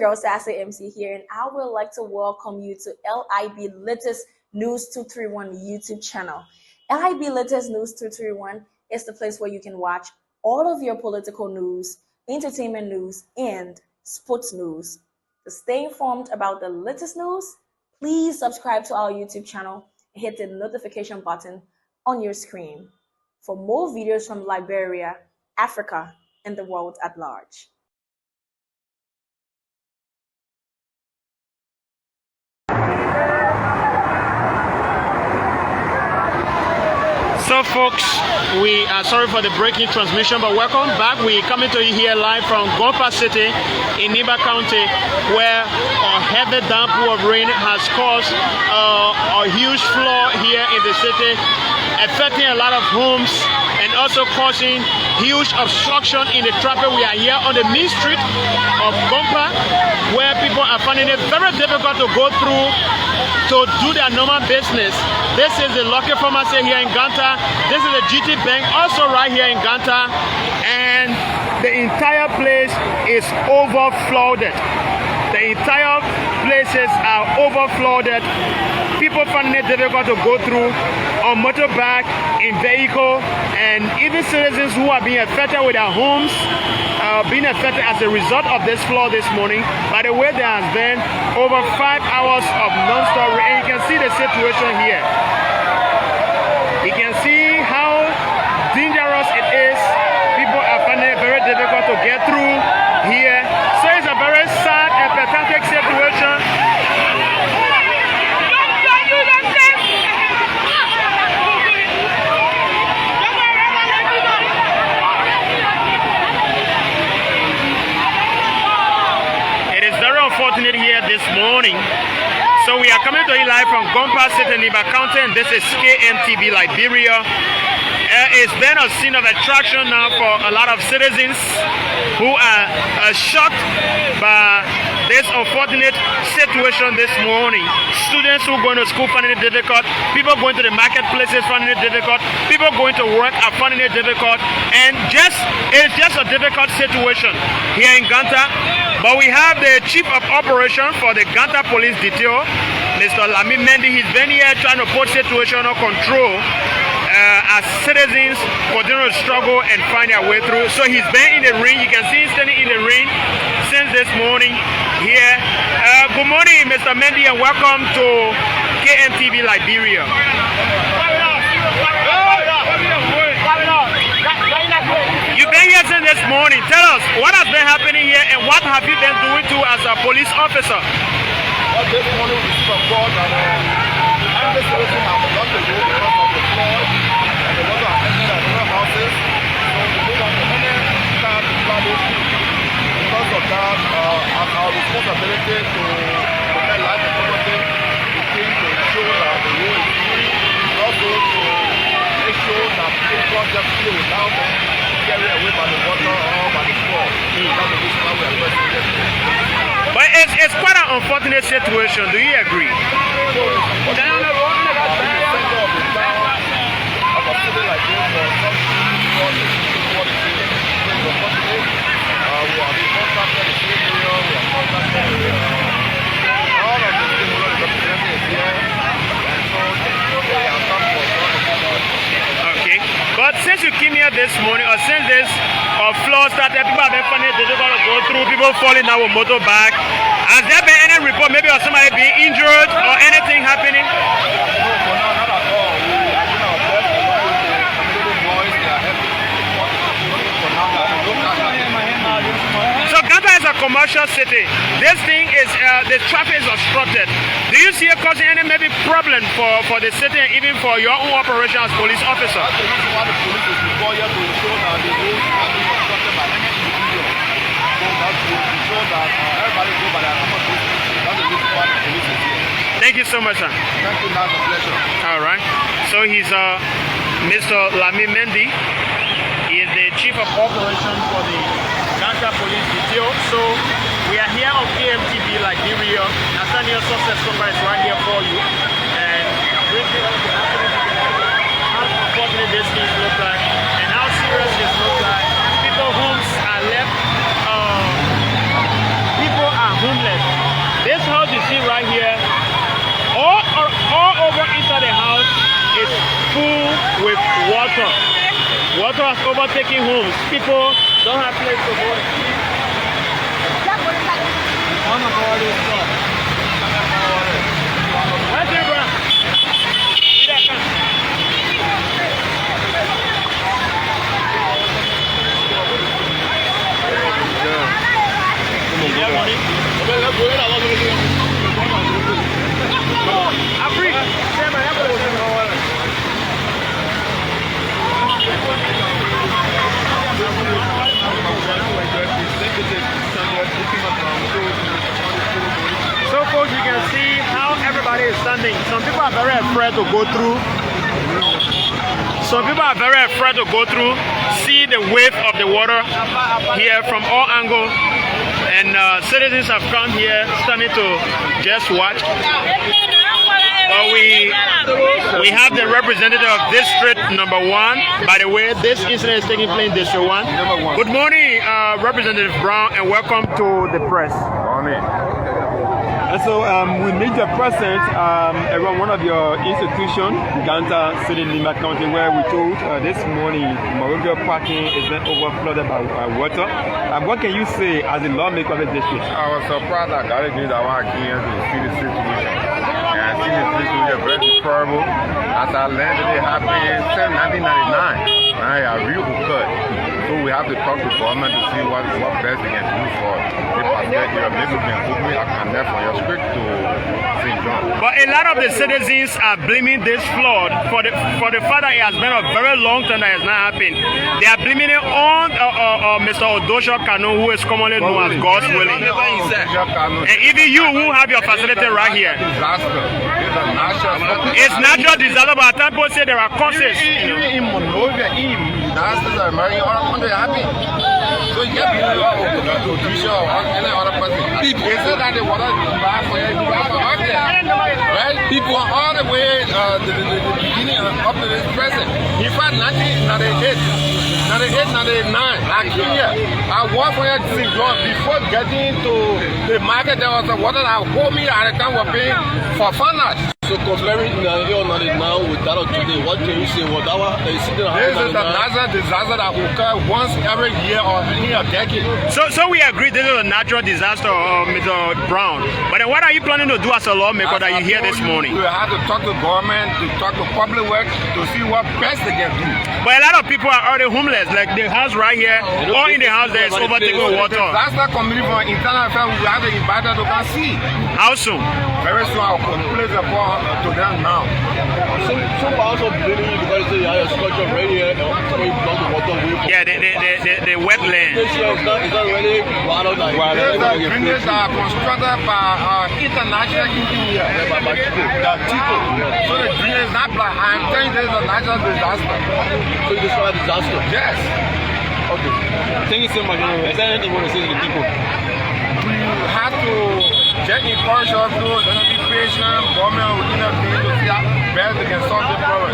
girl Sassy MC here, and I would like to welcome you to LIB Latest News 231 YouTube channel. LIB Latest News 231 is the place where you can watch all of your political news, entertainment news, and sports news. To stay informed about the latest news, please subscribe to our YouTube channel and hit the notification button on your screen for more videos from Liberia, Africa, and the world at large. So folks, we are sorry for the breaking transmission, but welcome back. We coming to you here live from Ganta City in Nimba County, where a heavy downpour of rain has caused a huge flood here in the city, affecting a lot of homes and also causing huge obstruction in the traffic. We are here on the main street of Ganta, where people are finding it very difficult to go through to do their normal business. This is the local pharmacy here in Ganta. This is the GT Bank, also right here in Ganta, and the entire place is overflooded. The entire places are overflooded. People finding it difficult to go through on motorbike, in vehicle, and even citizens who are being affected with their homes being affected as a result of this flood this morning. By the way, there has been over 5 hours of non-stop rain, and you can see the situation here. You can see how dangerous it is. People are finding it very difficult to get through here. So it's a very sad and pathetic situation. Unfortunate here this morning. So we are coming to you live from Ganta City, Nimba County, and this is KMTV Liberia. It's been a scene of attraction now for a lot of citizens who are shocked by this unfortunate situation this morning. Students who are going to school finding it difficult, people going to the marketplaces finding it difficult, people going to work are finding it difficult, and it's just a difficult situation here in Ganta. But we have the chief of operation for the Ganta Police Detail, Mr. Lamimendi. He's been here trying to put situation under control as citizens continue to struggle and find their way through. So he's been in the rain. You can see him standing in the rain since this morning here. Good morning, Mr. Mendy, and welcome to KMTV Liberia. You've been here since this morning. Tell us, what has been happening here and what have you been doing to as a police officer? Well, this morning we received a call that every citizen has blocked the road because of the flood and the water has entered our rural houses. So we made an amendment to start to flood those people. Because of that, as our responsibility to protect life and property, we came to ensure that the road is free, and also to make sure that people can't just play without them, carry away by the water or by the flood. That's the reason why we are pressing this. But it's quite an unfortunate situation. Do you agree? Okay, but since you came here this morning, or since this flood started, people have been finding it difficult to go through, people falling down with motorbike. Has there been any report, maybe of somebody being injured or anything happening? No, for now, not at all. We are doing our best to work with the community boys. They are helping for now. So Ganta is a commercial city. This thing is, the traffic is obstructed. Do you see it causing any maybe problem for the city and even for your own operation as police officer? That's the reason why the police is before here to ensure that the roads are being obstructed by any individual. So that's to ensure that everybody go by their common business. That's the reason why the police is here. Thank you so much, sir. Thank you, that's a pleasure. All right. So he's Mr. Lamimendi. He is the chief of operation for the Ganta Police Detail. So we are here on KMTV Liberia. Nathaniel Success Conference right here for you. And briefly on the how unfortunate this thing looks like and how serious this looks like. People homes are left. People are homeless. Water has overtaken homes. People don't have place to go. So folks, you can see how everybody is standing. Some people are very afraid to go through. Some people are very afraid to go through. See the wave of the water here from all angles. And citizens have come here standing to just watch. We have the representative of District Number 1. By the way, this incident is taking place in District 1. Good morning, Representative Brown, and welcome to the press. Morning. And so we meet the president around one of your institutions, Ganta City, Nimba County, where we told this morning Morocco parking is then overflowed by water. What can you say as a lawmaker of the district? I was surprised I got it that I came to see the situation. And I see the situation very deplorable. As I landed, it happened in 1999. Right, I really occurred. So we have to talk to government to see what best they can do for the perspective. Maybe we can put me a connect from your script to St. John. But a lot of the citizens are blaming this flood for the fact that it has been a very long time that has not happened. They are blaming it on Mr. Odosho Kano, who is commonly known as God's willing. And even you who have your facility right here. It's natural disaster, but at times say there are causes. Even in Monrovia, disasters are very happy. So you get people who or any other person. People say that the water is bad for you, right? People are all the way the beginning up to this present. In fact, 1998, 99, I came here. I walked for here before getting to the market. There was a water that hold me at the time was paying for $5. So comparing now with that of today, what can you say? What our incident this is a natural disaster that occurs once every year or in a decade. So we agree this is a natural disaster, Mr. Brown. But then what are you planning to do as a lawmaker that you hear this morning? We have to talk to government, to talk to public works, to see what best they can do. But a lot of people are already homeless. Like the house right here, or in the house there is overtaken water. That's the committee for internal affairs. We have to invite them to come see. How soon? Very soon. I'll place a call to them now. Some also blaming you because you have a structure right here. Yeah, the wetland. This year is not really water like There's a drainage that are constructed by international engineers. So the drainage is not black. I'm telling you, this is a natural disaster. So this is a disaster? Yes. Okay. Thank you so much. Is there anything you want to say to the people? We have to just encourage us to be patient. Government will intervene to see how best they can solve the problem.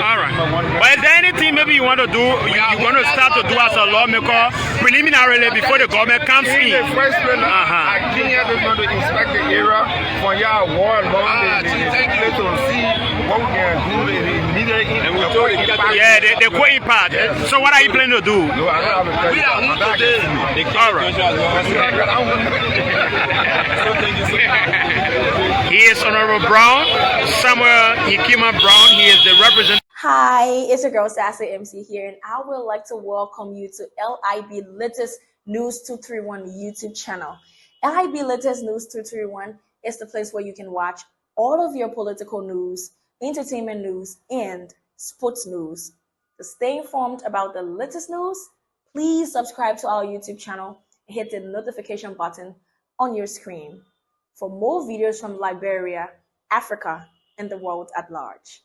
All right. But is there anything maybe you want to do, you want to start to do as a lawmaker preliminarily before the government comes in? In the first place, I came here to inspect the area from here a war along the place to see what we can do immediately. And we told the quitting part. Yes. So what are you planning to do? No, I don't have a question. All right. He is Honorable Brown, Samuel Hikima Brown. He is the representative. Hi, it's your girl Sassy MC here, and I would like to welcome you to LIB Latest News 231 YouTube channel. LIB Latest News 231 is the place where you can watch all of your political news, entertainment news, and sports news. To stay informed about the latest news, please subscribe to our YouTube channel and hit the notification button on your screen for more videos from Liberia, Africa, and the world at large.